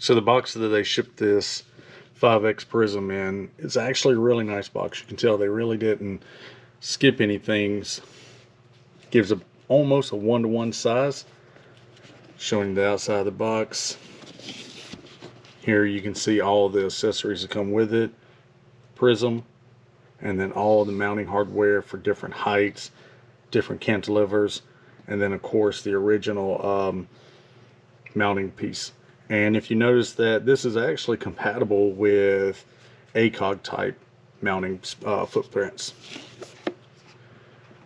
So the box that they shipped this 5X Prism in, it's actually a really nice box. You can tell they really didn't skip any things. Gives almost a 1-to-1 size. Showing the outside of the box. Here you can see all the accessories that come with it. Prism. And then all the mounting hardware for different heights, different cantilevers, and then of course the original mounting piece. And if you notice that this is actually compatible with ACOG type mounting footprints.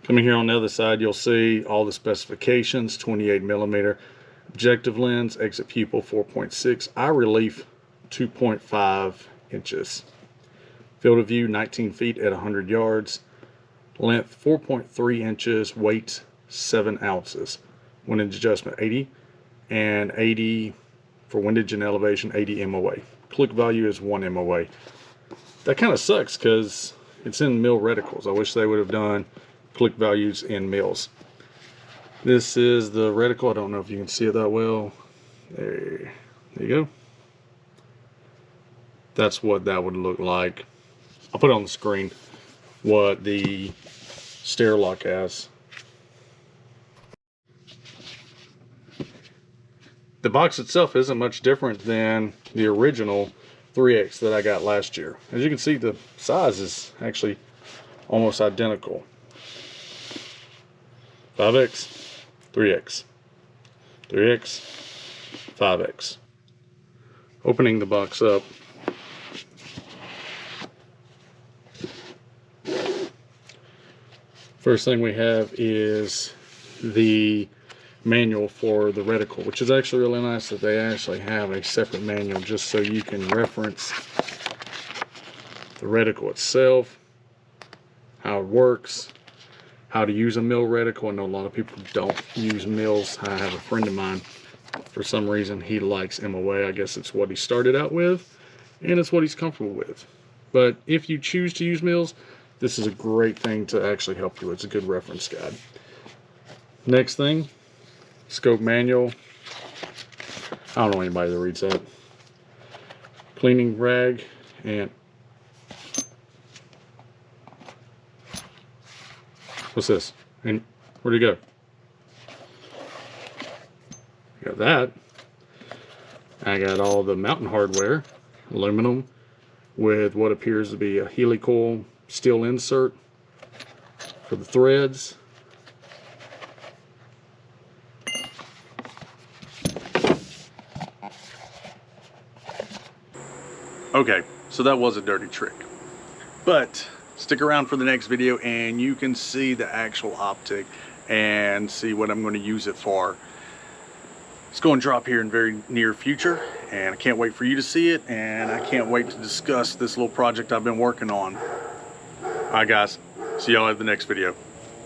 Coming here on the other side, you'll see all the specifications: 28mm objective lens, exit pupil 4.6, eye relief 2.5 inches. Field of view 19 feet at 100 yards. Length 4.3 inches. Weight 7 ounces. Windage adjustment 80. And 80 for windage and elevation, 80 MOA. Click value is 1 MOA. That kind of sucks because it's in mil reticles. I wish they would have done click values in mils. This is the reticle. I don't know if you can see it that well. There you go. That's what that would look like. I'll put it on the screen what the stair lock has. The box itself isn't much different than the original 3X that I got last year. As you can see, the size is actually almost identical. 5X, 3X, 3X, 5X. Opening the box up, first thing we have is the manual for the reticle, which is actually really nice that they actually have a separate manual just so you can reference the reticle itself, how it works, how to use a mil reticle. I know a lot of people don't use mils. I have a friend of mine, for some reason he likes MOA. I guess it's what he started out with and it's what he's comfortable with. But if you choose to use mils, this is a great thing to actually help you. It's a good reference guide. Next thing, scope manual. I don't know anybody that reads that. Cleaning rag, and what's this? And where'd it go? Got that. I got all the mountain hardware, aluminum with what appears to be a helicoil steel insert for the threads. Okay, so that was a dirty trick, but stick around for the next video and you can see the actual optic and see what I'm going to use it for. It's going to drop here in very near future, and I can't wait for you to see it, and I can't wait to discuss this little project I've been working on. Alright guys, see y'all at the next video.